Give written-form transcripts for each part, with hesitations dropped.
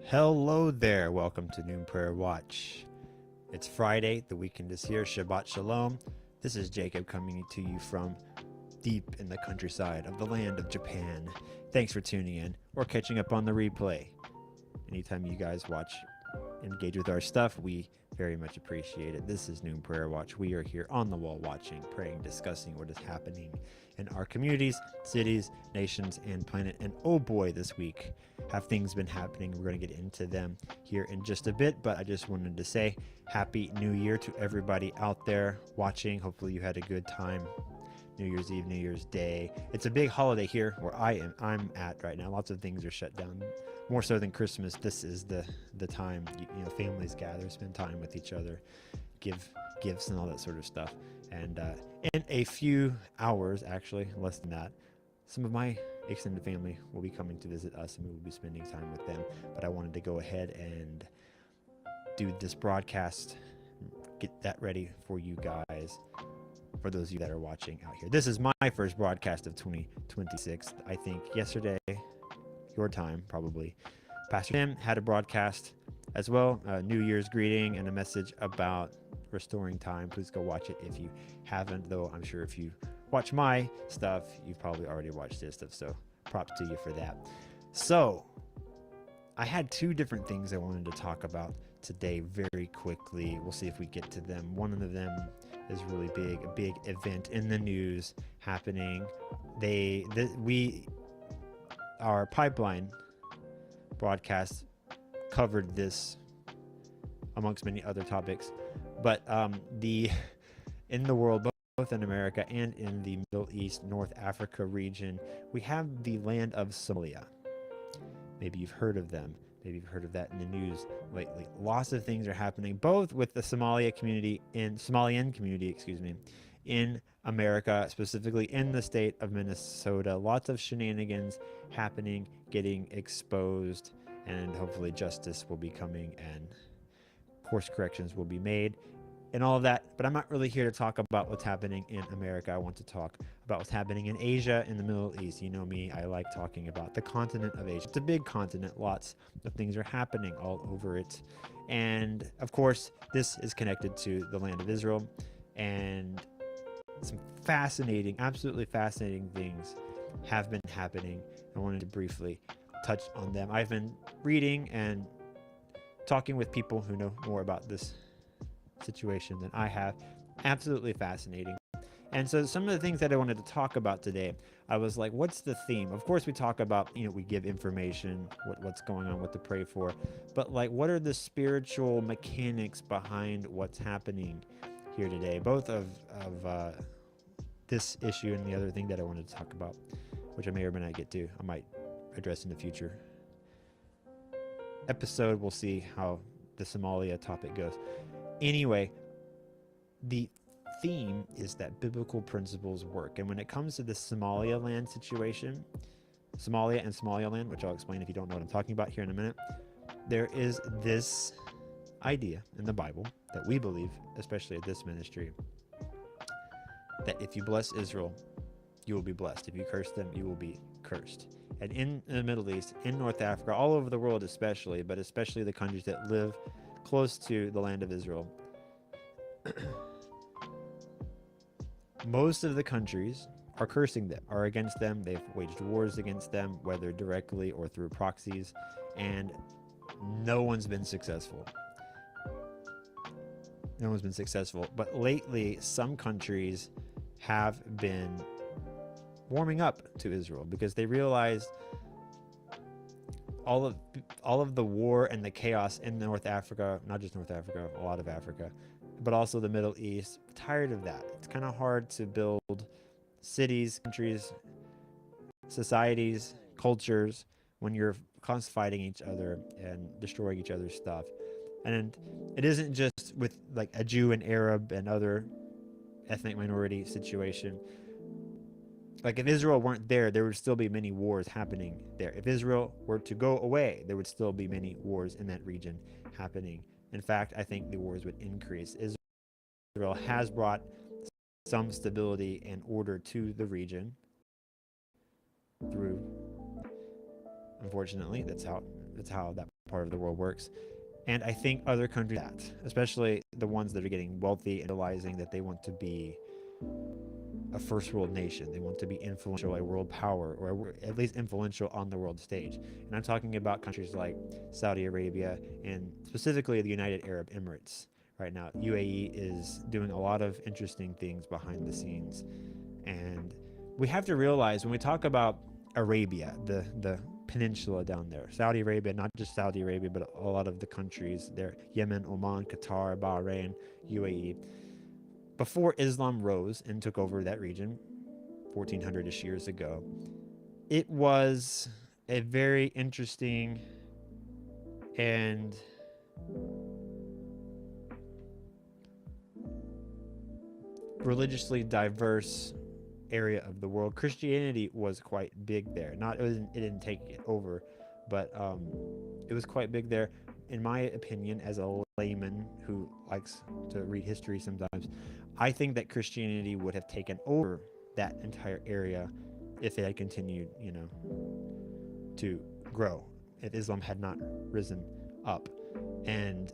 Hello there. Welcome to Noon Prayer Watch. It's Friday. The weekend is here. Shabbat Shalom. This is Jacob coming to you from deep in the countryside of the land of Japan. Thanks for tuning in or catching up on the replay. Anytime you guys watch, engage with our stuff, we very much appreciate it. This is Noon Prayer Watch. We are here on the wall watching, praying, discussing what is happening in our communities, cities, nations, and planet. And oh boy, this week have things been happening. We're going to get into them here in just a bit, but I just wanted to say Happy New Year to everybody out there watching. Hopefully you had a good time. New Year's Eve, New Year's Day. It's a big holiday here where I'm at right now. Lots of things are shut down. More so than Christmas, this is the time you know families gather, spend time with each other, give gifts and all that sort of stuff. And in a few hours, actually less than that, some of my extended family will be coming to visit us, and we will be spending time with them. But I wanted to go ahead and do this broadcast, get that ready for you guys. For those of you that are watching out here, this is my first broadcast of 2026. I think yesterday, your time probably, Pastor Tim had a broadcast as well, a New Year's greeting and a message about restoring time. Please go watch it if you haven't, though I'm sure if you watch my stuff, you've probably already watched this stuff, so props to you for that. So I had two different things I wanted to talk about today very quickly. We'll see if we get to them. One of them is really big, a big event in the news happening. Our pipeline broadcast covered this amongst many other topics, but in the world, both in America and in the Middle East, North Africa region, we have the land of Somalia. Maybe you've heard of them. Maybe you've heard of that in the news lately. Lots of things are happening, both with the Somalian community, in America, specifically in the state of Minnesota. Lots of shenanigans happening, getting exposed, and hopefully justice will be coming and course corrections will be made and all of that. But I'm not really here to talk about what's happening in America. I want to talk about what's happening in Asia, in the Middle East. You know me, I like talking about the continent of Asia. It's a big continent. Lots of things are happening all over it. And of course, this is connected to the land of Israel, and some fascinating, absolutely fascinating things have been happening. I wanted to briefly touch on them. I've been reading and talking with people who know more about this situation than I have. Absolutely fascinating. And so some of the things that I wanted to talk about today, I was like, what's the theme? Of course, we talk about, we give information, what's going on, what to pray for, but like, what are the spiritual mechanics behind what's happening here today, both of this issue and the other thing that I wanted to talk about, which I may or may not get to. I might address in the future episode. We'll see how the Somalia topic goes. Anyway, the theme is that biblical principles work. And when it comes to the Somaliland situation, Somalia and Somaliland, which I'll explain if you don't know what I'm talking about here in a minute, there is this idea in the Bible that we believe, especially at this ministry, that if you bless Israel, you will be blessed. If you curse them, you will be cursed. And in the Middle East, in North Africa, all over the world especially, but especially the countries that live close to the land of Israel, most of the countries are cursing them, are against them. They've waged wars against them, whether directly or through proxies, and no one's been successful. No one's been successful. But lately, some countries have been warming up to Israel because they realized all of the war and the chaos in North Africa, not just North Africa, a lot of Africa, but also the Middle East. Tired of that. It's kind of hard to build cities, countries, societies, cultures when you're constantly fighting each other and destroying each other's stuff. And it isn't just with like a Jew and Arab and other ethnic minority situation. Like if Israel weren't there, there would still be many wars happening there. If Israel were to go away, there would still be many wars in that region happening. In fact, I think the wars would increase. Israel has brought some stability and order to the region through, unfortunately, that's how That's how that part of the world works. And I think other countries, that, especially the ones that are getting wealthy and realizing that they want to be a first world nation. They want to be influential, a world power, or at least influential on the world stage. And I'm talking about countries like Saudi Arabia and specifically the United Arab Emirates. Right now, UAE is doing a lot of interesting things behind the scenes. And we have to realize when we talk about Arabia, the peninsula down there, Saudi Arabia, not just Saudi Arabia, but a lot of the countries there, Yemen, Oman, Qatar, Bahrain, UAE, before Islam rose and took over that region 1400-ish years ago, it was a very interesting and religiously diverse area of the world. Christianity was quite big there. It didn't take it over, but it was quite big there. In my opinion, as a layman who likes to read history sometimes, I think that Christianity would have taken over that entire area if it had continued, to grow, if Islam had not risen up. And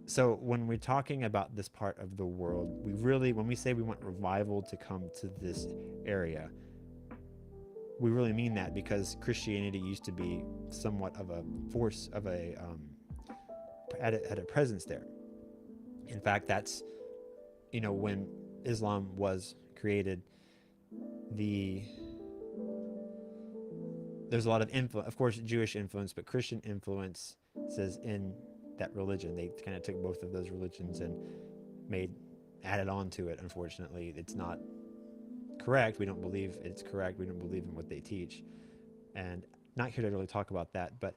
so when we're talking about this part of the world, when we say we want revival to come to this area, we really mean that, because Christianity used to be somewhat of a force of had a presence there. In fact, that's when Islam was created, there's a lot of influence, of course, Jewish influence, but Christian influence says in that religion. They kind of took both of those religions and added on to it. Unfortunately, it's not correct. We don't believe it's correct. We don't believe in what they teach, and not here to really talk about that. But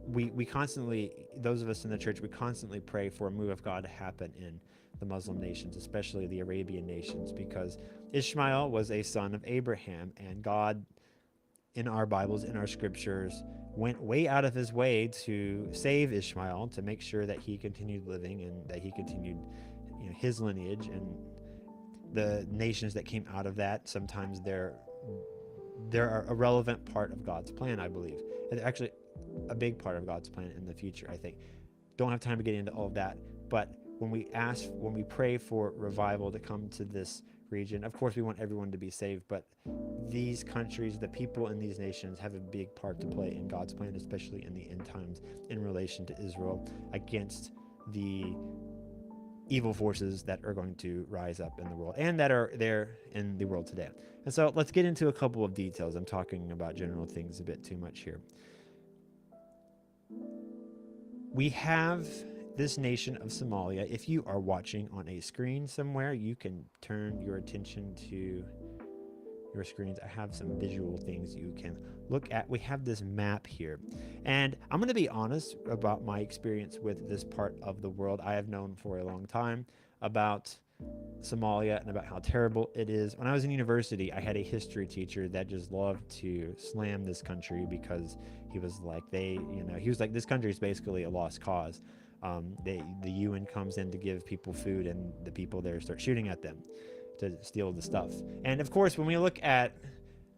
we constantly, those of us in the church, we constantly pray for a move of God to happen in the Muslim nations, especially the Arabian nations, because Ishmael was a son of Abraham, and God, in our Bibles, in our scriptures, went way out of his way to save Ishmael, to make sure that he continued living and that he continued his lineage. And the nations that came out of that, sometimes they're a relevant part of God's plan, I believe. And actually a big part of God's plan in the future, I think. Don't have time to get into all of that, but when we pray for revival to come to this region, of course we want everyone to be saved, but these countries, the people in these nations, have a big part to play in God's plan, especially in the end times, in relation to Israel, against the evil forces that are going to rise up in the world and that are there in the world today. And so let's get into a couple of details. I'm talking about general things a bit too much here. We have this nation of Somalia. If you are watching on a screen somewhere, you can turn your attention to your screens. I have some visual things you can look at. We have this map here, and I'm going to be honest about my experience with this part of the world. I have known for a long time about Somalia and about how terrible it is. When I was in university, I had a history teacher that just loved to slam this country because he was like, this country is basically a lost cause. The UN comes in to give people food, and the people there start shooting at them to steal the stuff. And of course, when we look at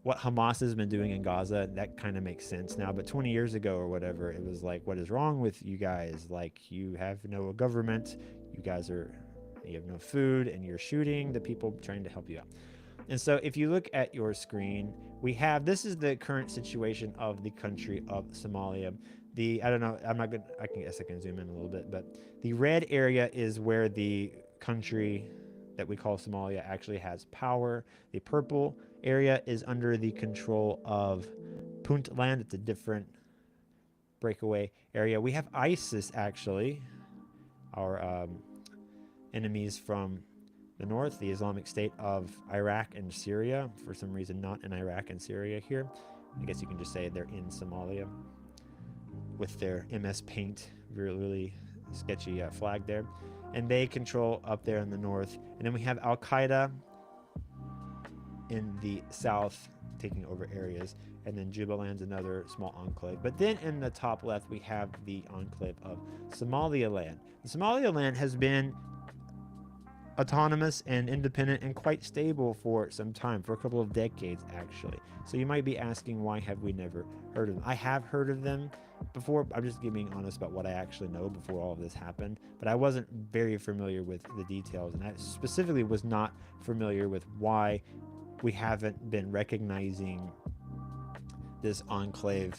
what Hamas has been doing in Gaza, that kind of makes sense now. But 20 years ago or whatever, it was like, what is wrong with you guys? Like, you have no government, you have no food, and you're shooting the people trying to help you out. And so if you look at your screen, this is the current situation of the country of Somalia. I guess I can zoom in a little bit, but the red area is where the country that we call Somalia actually has power. The purple area is under the control of Puntland. It's a different breakaway area. We have ISIS, actually, our enemies from the north, the Islamic State of Iraq and Syria. For some reason, not in Iraq and Syria here. I guess you can just say they're in Somalia with their MS Paint, really sketchy flag there. And they control up there in the north. And then we have Al-Qaeda in the south taking over areas. And then Jubaland's another small enclave. But then in the top left, we have the enclave of Somaliland. Somaliland has been autonomous and independent and quite stable for some time, for a couple of decades actually. So you might be asking, why have we never heard of them? I have heard of them before. I'm just being honest about what I actually know before all of this happened, but I wasn't very familiar with the details, and I specifically was not familiar with why we haven't been recognizing this enclave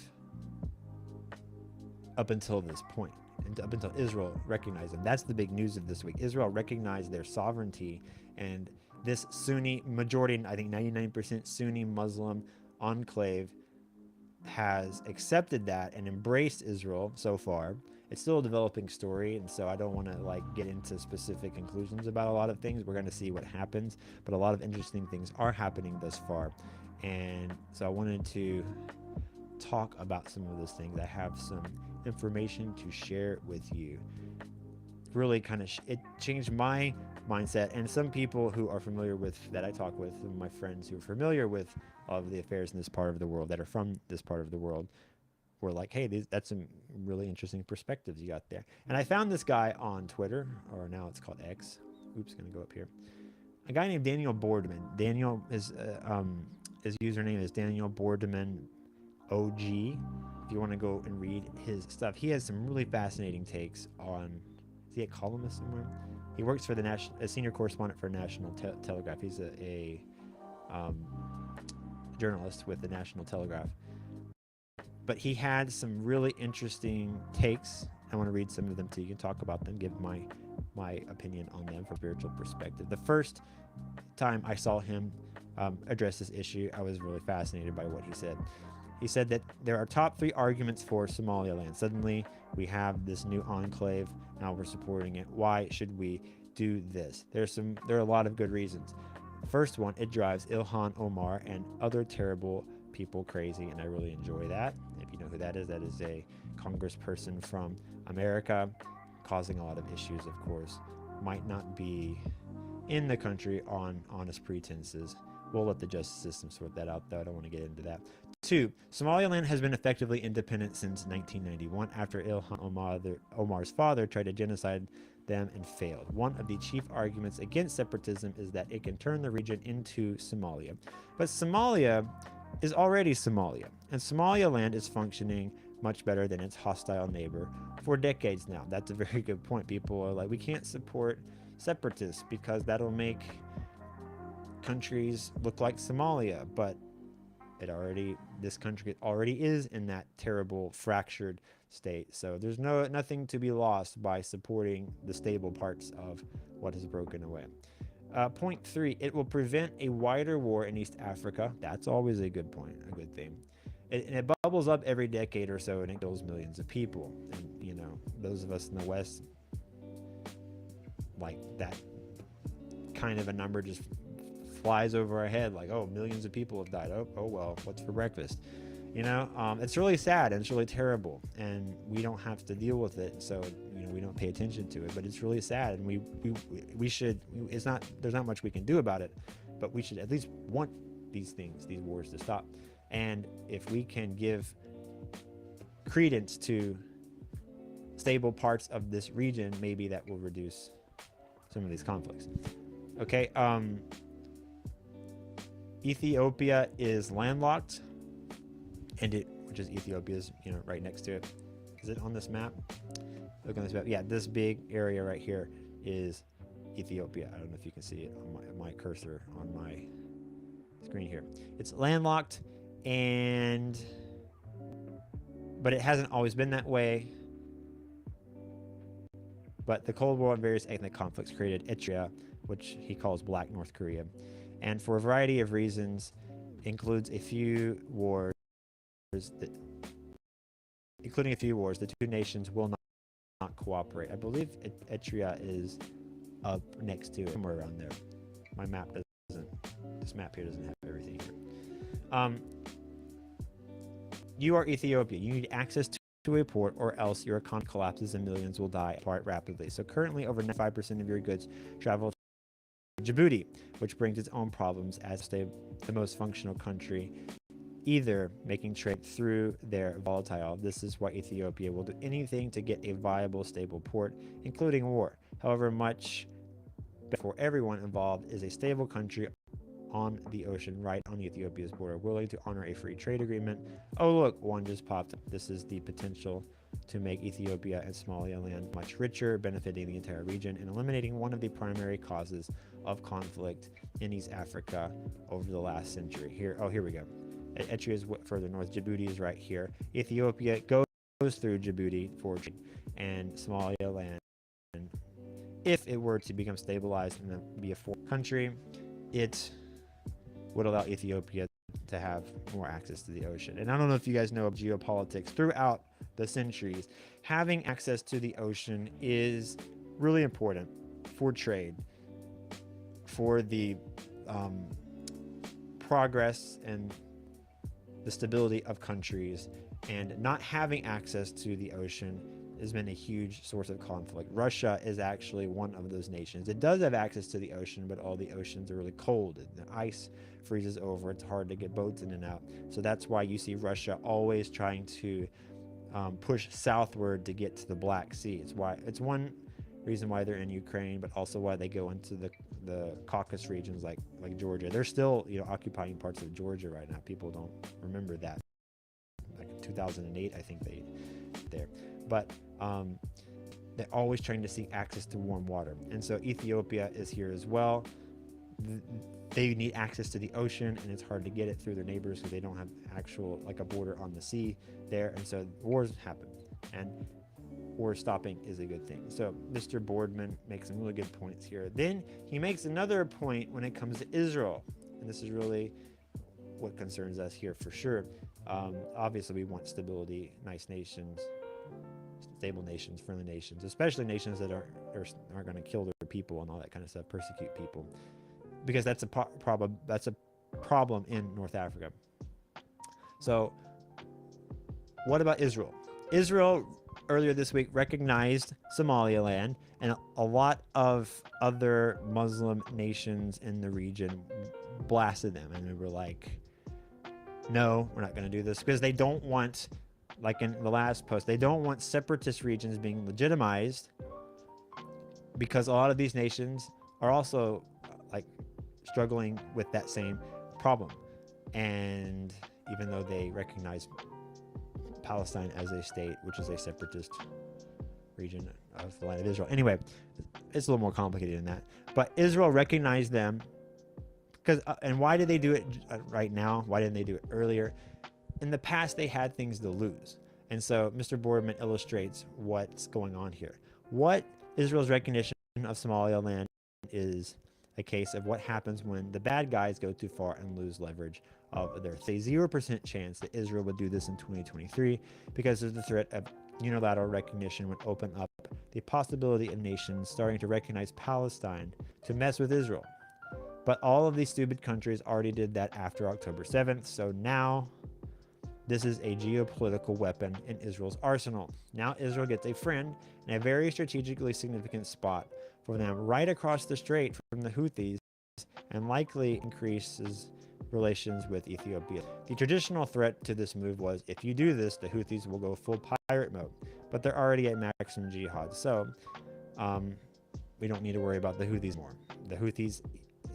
up until this point, and up until Israel recognized them. That's the big news of this week. Israel recognized their sovereignty, and this Sunni majority, I think 99% Sunni Muslim enclave, has accepted that and embraced Israel so far. It's still a developing story, and so I don't want to get into specific conclusions about a lot of things. We're going to see what happens, but a lot of interesting things are happening thus far, and so I wanted to talk about some of those things. I have some information to share with you. Really kind of it changed my mindset, and some people who are familiar with that I talk with, some of my friends who are familiar with all of the affairs in this part of the world, that are from this part of the world, were like, hey, that's some really interesting perspectives you got there. And I found this guy on Twitter, or now it's called X. Oops, gonna go up here. A guy named Daniel Boardman. Daniel is his username is Daniel Boardman OG. If you want to go and read his stuff, he has some really fascinating takes on. Is he a columnist somewhere? He works for a senior correspondent for National Telegraph. He's a journalist with the National Telegraph. But he had some really interesting takes. I want to read some of them too. You can talk about them, give my opinion on them from a spiritual perspective. The first time I saw him address this issue, I was really fascinated by what he said. He said that there are top 3 arguments for Somaliland. Suddenly, we have this new enclave. Now we're supporting it. Why should we do this? There are a lot of good reasons. First one, it drives Ilhan Omar and other terrible people crazy, and I really enjoy that. If you know who that is a congressperson from America, causing a lot of issues, of course. Might not be in the country on honest pretenses. We'll let the justice system sort that out, though. I don't want to get into that. 2, Somaliland has been effectively independent since 1991 after Ilhan Omar's father tried to genocide them and failed. One of the chief arguments against separatism is that it can turn the region into Somalia. But Somalia is already Somalia, and Somaliland is functioning much better than its hostile neighbor for decades now. That's a very good point. People are like, we can't support separatists because that'll make countries look like Somalia, but this country already is in that terrible fractured state. So there's nothing to be lost by supporting the stable parts of what is broken away. Point 3, it will prevent a wider war in East Africa. That's always a good point, a good thing. And it bubbles up every decade or so, and it kills millions of people. And those of us in the West, like, that kind of a number just flies over our head, like, oh, millions of people have died. Oh well, what's for breakfast? It's really sad and it's really terrible, and we don't have to deal with it, so we don't pay attention to it. But it's really sad, and we should. There's not much we can do about it, but we should at least want these wars to stop. And if we can give credence to stable parts of this region, maybe that will reduce some of these conflicts. Okay. Ethiopia is landlocked, and Ethiopia is right next to it. Is it on this map? Look on this map. Yeah, this big area right here is Ethiopia. I don't know if you can see it on my cursor on my screen here. It's landlocked, but it hasn't always been that way. But the Cold War and various ethnic conflicts created Eritrea, which he calls Black North Korea. And for a variety of reasons, including a few wars, the two nations will not cooperate. I believe Eritrea is up next to it, somewhere around there. My map this map here doesn't have everything here. You are Ethiopia. You need access to a port, or else your economy collapses and millions will die quite rapidly. So currently, over 95% of your goods travel Djibouti, which brings its own problems as the most functional country, either making trade through their volatile. This is why Ethiopia will do anything to get a viable, stable port, including war. However much for everyone involved is a stable country on the ocean right on Ethiopia's border, willing to honor a free trade agreement. Oh, look, one just popped up. This is the potential to make Ethiopia and Somaliland much richer, benefiting the entire region and eliminating one of the primary causes of conflict in East Africa over the last century. Here we go. Eritrea is further north. Djibouti is right here. Ethiopia goes through Djibouti for trade, and Somaliland, if it were to become stabilized and be a foreign country, it would allow Ethiopia to have more access to the ocean. And I don't know if you guys know of geopolitics. Throughout the centuries, having access to the ocean is really important for trade, for the progress and the stability of countries. And not having access to the ocean has been a huge source of conflict. Russia is actually one of those nations. It does have access to the ocean, but all the oceans are really cold. The ice freezes over. It's hard to get boats in and out. So that's why you see Russia always trying to push southward to get to the Black Sea. It's one reason why they're in Ukraine, but also why they go into the Caucasus regions like Georgia. They're still occupying parts of Georgia right now. People don't remember that. Like in 2008, I think they there. But they're always trying to seek access to warm water. And so Ethiopia is here as well. They need access to the ocean, and it's hard to get it through their neighbors because they don't have a border on the sea there. And so wars happen, and war stopping is a good thing. So Mr. Boardman makes some really good points here. Then he makes another point when it comes to Israel. And this is really what concerns us here for sure. Obviously, we want stability, nice nations, stable nations, friendly nations, especially nations that aren't going to kill their people and all that kind of stuff, persecute people, because that's a problem. That's a problem in North Africa. So, what about Israel? Israel earlier this week recognized Somaliland, and a lot of other Muslim nations in the region blasted them, and they were like, no, we're not going to do this, because they don't want, like in the last post, they don't want separatist regions being legitimized, because a lot of these nations are also struggling with that same problem. And even though they recognize Palestine as a state, which is a separatist region of the land of Israel. Anyway, it's a little more complicated than that. But Israel recognized them because, and why did they do it right now? Why didn't they do it earlier? In the past, they had things to lose. And so Mr. Boardman illustrates what's going on here. What Israel's recognition of Somaliland is a case of what happens when the bad guys go too far and lose leverage of their 0% chance that Israel would do this in 2023, because of the threat of unilateral recognition would open up the possibility of nations starting to recognize Palestine to mess with Israel. But all of these stupid countries already did that after October 7th, so now this is a geopolitical weapon in Israel's arsenal. Now Israel gets a friend in a very strategically significant spot for them right across the strait from the Houthis, and likely increases relations with Ethiopia. The traditional threat to this move was, if you do this, the Houthis will go full pirate mode, but they're already at maximum jihad, so we don't need to worry about the Houthis more. The Houthis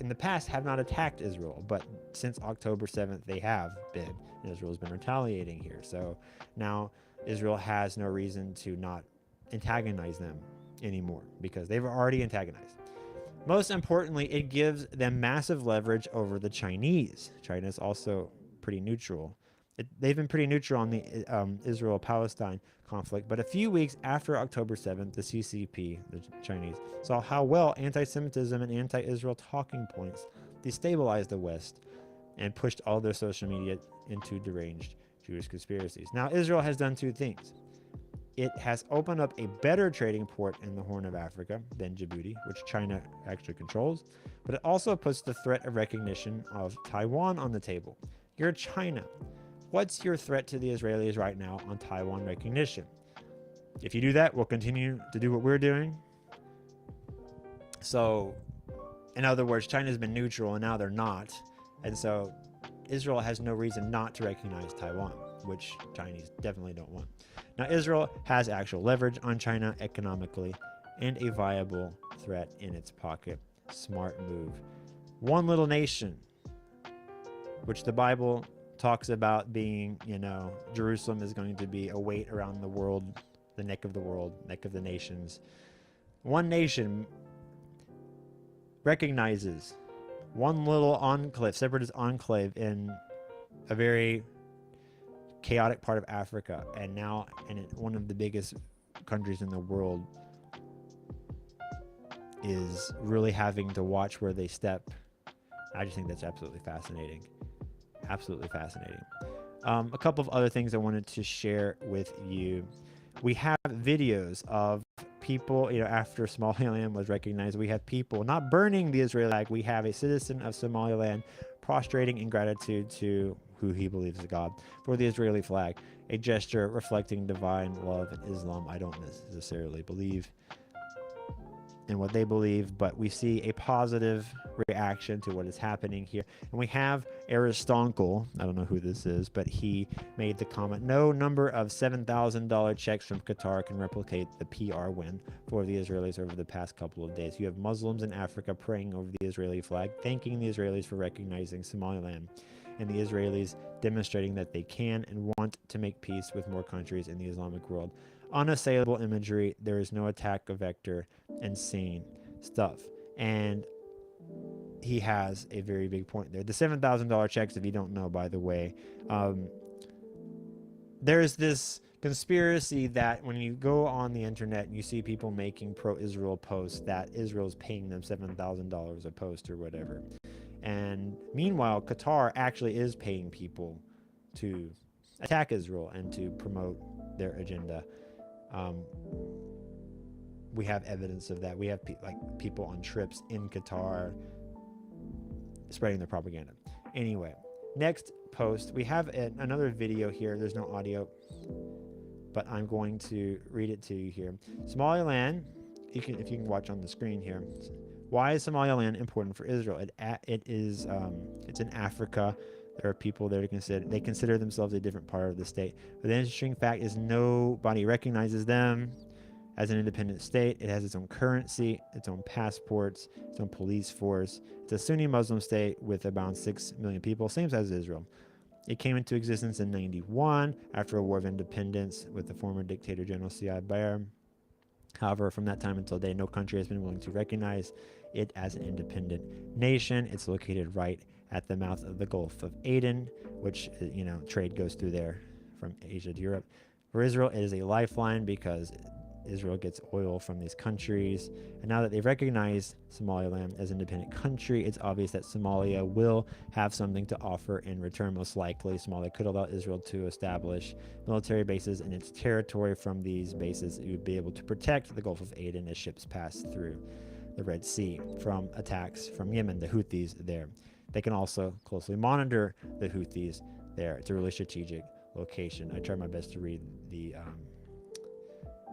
in the past have not attacked Israel, but since October 7th they have been, and Israel's been retaliating here. So now Israel has no reason to not antagonize them anymore, because they've already antagonized. Most importantly, it gives them massive leverage over the Chinese. China is also pretty neutral. They've been pretty neutral on the Israel-Palestine conflict, but a few weeks after October 7th, the CCP, the Chinese, saw how well anti-Semitism and anti-Israel talking points destabilized the West and pushed all their social media into deranged Jewish conspiracies. Now, Israel has done two things. It has opened up a better trading port in the Horn of Africa than Djibouti, which China actually controls, but it also puts the threat of recognition of Taiwan on the table. You're China. What's your threat to the Israelis right now on Taiwan recognition? If you do that, we'll continue to do what we're doing. So, in other words, China's been neutral and now they're not. And so Israel has no reason not to recognize Taiwan, which Chinese definitely don't want. Now, Israel has actual leverage on China economically and a viable threat in its pocket Smart move. One little nation, which the Bible talks about being, Jerusalem is going to be a weight around the world, the neck of the world, neck of the nations. One nation recognizes one little enclave, separatist enclave in a very chaotic part of Africa, and now in one of the biggest countries in the world is really having to watch where they step. I just think that's absolutely fascinating. Absolutely fascinating. A couple of other things I wanted to share with you. We have videos of people, after Somaliland was recognized, we have people not burning the Israeli flag. We have a citizen of Somaliland prostrating in gratitude to who he believes is God for the Israeli flag, a gesture reflecting divine love in Islam. I don't necessarily believe in what they believe, but we see a positive reaction to what is happening here. And we have Aristonkle, I don't know who this is, but he made the comment, no number of $7,000 checks from Qatar can replicate the PR win for the Israelis over the past couple of days. You have Muslims in Africa praying over the Israeli flag, thanking the Israelis for recognizing Somaliland, and the Israelis demonstrating that they can and want to make peace with more countries in the Islamic world. Unassailable imagery, there is no attack of vector, insane stuff. And he has a very big point there. The $7,000 checks, if you don't know, by the way, there's this conspiracy that when you go on the internet and you see people making pro-Israel posts, that Israel's paying them $7,000 a post or whatever. And meanwhile, Qatar actually is paying people to attack Israel and to promote their agenda. We have evidence of that. We have people on trips in Qatar spreading their propaganda. Anyway, next post, we have another video here. There's no audio, but I'm going to read it to you here. Somaliland, if you can watch on the screen here. Why is Somaliland important for Israel? It's in Africa. There are people there they consider themselves a different part of the state. But the interesting fact is nobody recognizes them as an independent state. It has its own currency, its own passports, its own police force. It's a Sunni Muslim state with about 6 million people, same size as Israel. It came into existence in 91 after a war of independence with the former dictator General Siad Barre. However, from that time until today, no country has been willing to recognize it as an independent nation. It's located right at the mouth of the Gulf of Aden, which, trade goes through there from Asia to Europe. For Israel, it is a lifeline because Israel gets oil from these countries. And now that they've recognized Somaliland as an independent country, it's obvious that Somalia will have something to offer in return. Most likely, Somalia could allow Israel to establish military bases in its territory. From these bases, it would be able to protect the Gulf of Aden as ships pass through the Red Sea from attacks from Yemen, the Houthis there. They can also closely monitor the Houthis there. It's a really strategic location. I try my best to read the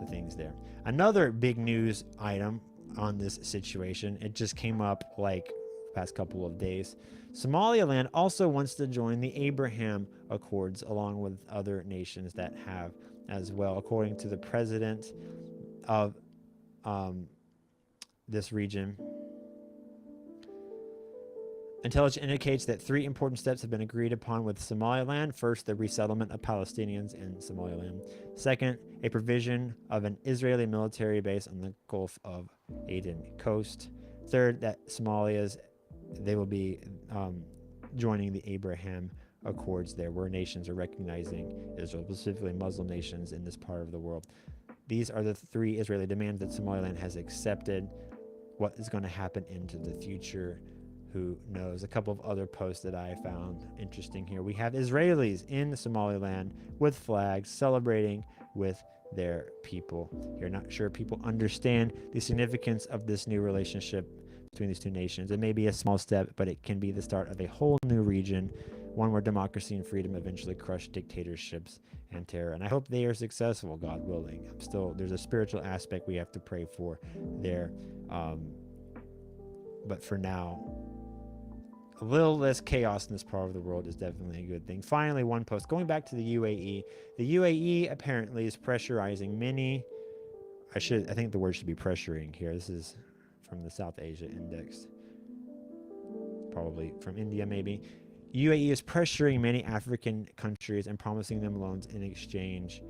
things there. Another big news item on this situation, it just came up like past couple of days. Somaliland also wants to join the Abraham Accords along with other nations that have as well, according to the president of this region. Intelligence indicates that 3 important steps have been agreed upon with Somaliland. First, the resettlement of Palestinians in Somaliland. Second, a provision of an Israeli military base on the Gulf of Aden coast. Third, that they will be joining the Abraham Accords there, where nations are recognizing Israel, specifically Muslim nations in this part of the world. These are the 3 Israeli demands that Somaliland has accepted. What is going to happen into the future? Who knows? A couple of other posts that I found interesting here. We have Israelis in Somaliland with flags celebrating with their people. You're not sure people understand the significance of this new relationship between these 2 nations. It may be a small step, but it can be the start of a whole new region, one where democracy and freedom eventually crush dictatorships and terror. And I hope they are successful, God willing. There's a spiritual aspect we have to pray for there. But for now, a little less chaos in this part of the world is definitely a good thing. Finally, one post. Going back to the UAE. The UAE apparently is pressurizing many... I think the word should be pressuring here. This is from the South Asia Index, probably from India maybe. UAE is pressuring many African countries and promising them loans in exchange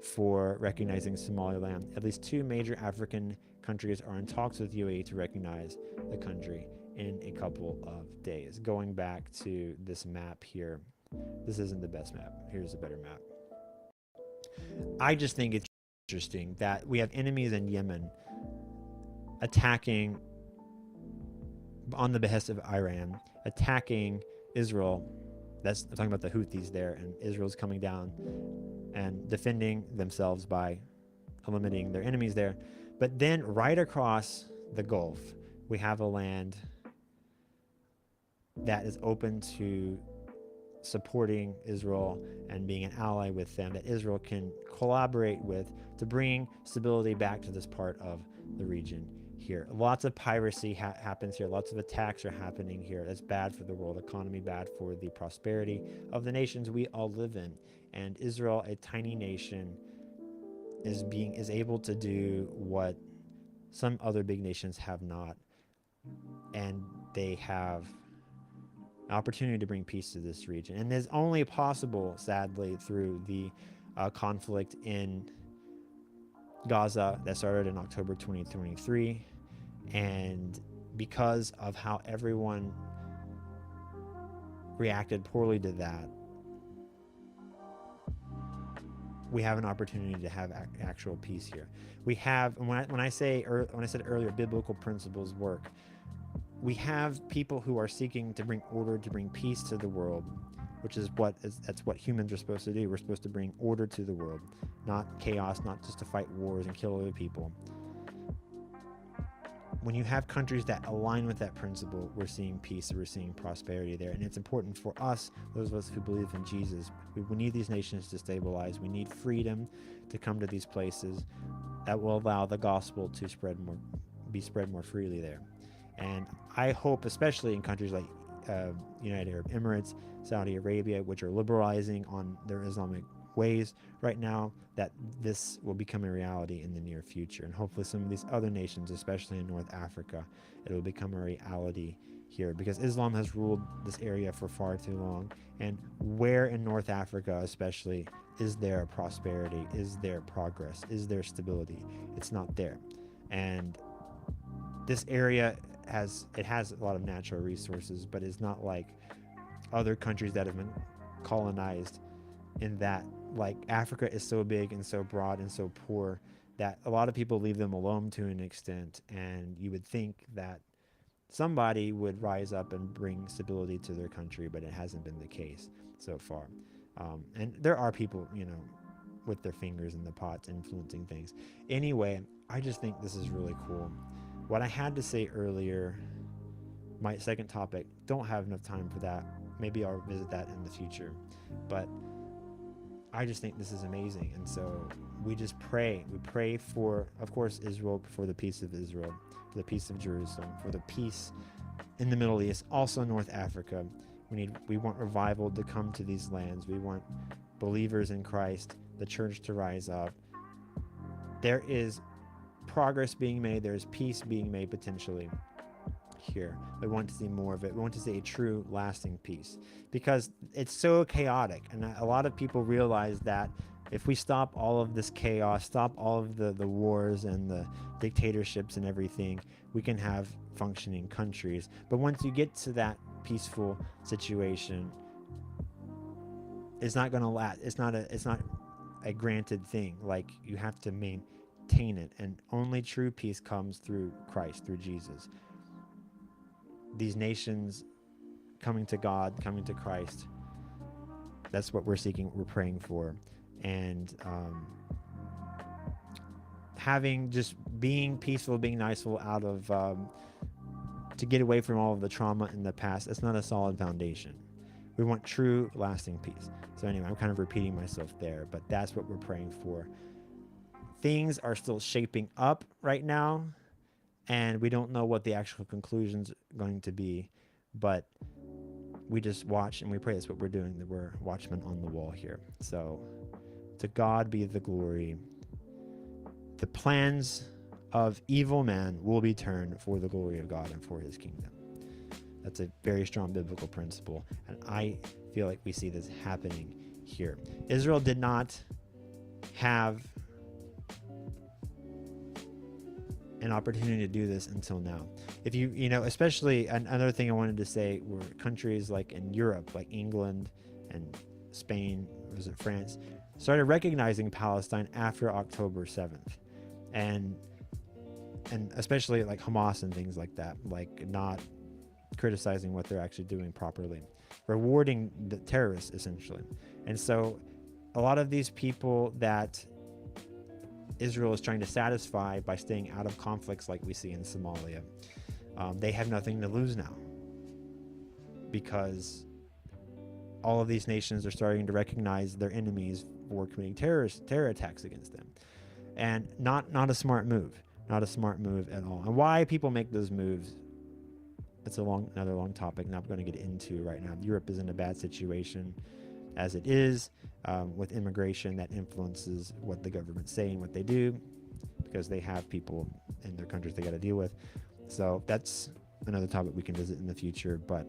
for recognizing Somaliland. At least 2 major African countries are in talks with UAE to recognize the country in a couple of days. Going back to this map here, this isn't the best map. Here's a better map. I just think it's interesting that we have enemies in Yemen attacking, on the behest of Iran, attacking Israel. I'm talking about the Houthis there, and Israel's coming down and defending themselves by eliminating their enemies there. But then right across the Gulf, we have a land that is open to supporting Israel and being an ally with them, that Israel can collaborate with to bring stability back to this part of the region here. Lots of piracy happens here. Lots of attacks are happening here. That's bad for the world economy, bad for the prosperity of the nations we all live in. And Israel, a tiny nation, is able to do what some other big nations have not, and they have an opportunity to bring peace to this region. And it's only possible, sadly, through the conflict in Gaza that started in October 2023, and because of how everyone reacted poorly to that, we have an opportunity to have actual peace here. We have, when I said earlier, biblical principles work. We have people who are seeking to bring order, to bring peace to the world, that's what humans are supposed to do. We're supposed to bring order to the world, not chaos, not just to fight wars and kill other people. When you have countries that align with that principle, we're seeing peace and we're seeing prosperity there. And it's important for us, those of us who believe in Jesus, we need these nations to stabilize. We need freedom to come to these places that will allow the gospel to be spread more freely there. And I hope, especially in countries like United Arab Emirates, Saudi Arabia, which are liberalizing on their Islamic ways right now, that this will become a reality in the near future. And hopefully some of these other nations, especially in North Africa, it will become a reality here, because Islam has ruled this area for far too long. And where in North Africa especially is there prosperity, is there progress, is there stability? It's not there. And this area has a lot of natural resources, but it's not like other countries that have been colonized, in that, like, Africa is so big and so broad and so poor that a lot of people leave them alone to an extent, and you would think that somebody would rise up and bring stability to their country, but it hasn't been the case so far. And there are people, with their fingers in the pots influencing things. Anyway, I just think this is really cool. What I had to say earlier, my second topic, don't have enough time for that. Maybe I'll visit that in the future. But I just think this is amazing. And so we just pray. We pray for, of course, Israel, for the peace of Israel, for the peace of Jerusalem, for the peace in the Middle East, also North Africa. We want revival to come to these lands. We want believers in Christ, the church, to rise up. There is progress being made. There is peace being made potentially here. We want to see more of it. We want to see a true, lasting peace, because it's so chaotic. And a lot of people realize that if we stop all of this chaos, stop all of the wars and the dictatorships and everything, we can have functioning countries. But once you get to that peaceful situation, it's not going to last. It's not a granted thing. Like, you have to maintain it, and only true peace comes through Christ, through Jesus. These nations coming to God, coming to Christ, that's what we're seeking, we're praying for. And being peaceful, being niceful out of to get away from all of the trauma in the past, that's not a solid foundation. We want true, lasting peace. So anyway, I'm kind of repeating myself there, but that's what we're praying for. Things are still shaping up right now, and we don't know what the actual conclusion's going to be, but we just watch and we pray. That's what we're doing, that we're watchmen on the wall here. So to God be the glory. The plans of evil men will be turned for the glory of God and for his kingdom. That's a very strong biblical principle, and I feel like we see this happening here. Israel did not have an opportunity to do this until now. If you know, especially another thing I wanted to say were countries like in Europe, like England and Spain, was it France, started recognizing Palestine after October 7th. And especially like Hamas and things like that, like not criticizing what they're actually doing properly, rewarding the terrorists essentially. And so a lot of these people that Israel is trying to satisfy by staying out of conflicts like we see in Somalia, they have nothing to lose now, because all of these nations are starting to recognize their enemies for committing terror attacks against them. And not a smart move. Not a smart move at all. And why people make those moves, it's another long topic not going to get into right now. Europe is in a bad situation as it is, with immigration that influences what the governments say and what they do, because they have people in their countries they got to deal with. So that's another topic we can visit in the future. But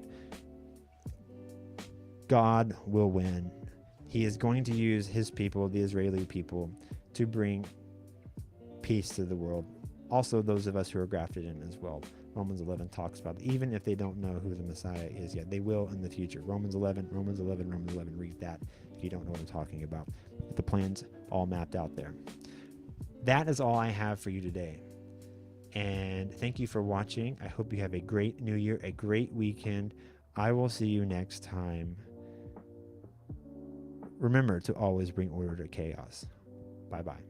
God will win. He is going to use his people, the Israeli people, to bring peace to the world. Also, those of us who are grafted in as well. Romans 11 talks about it. Even if they don't know who the Messiah is yet, they will in the future. Romans 11, read that if you don't know what I'm talking about. The plan's all mapped out there. That is all I have for you today. And thank you for watching. I hope you have a great new year, a great weekend. I will see you next time. Remember to always bring order to chaos. Bye-bye.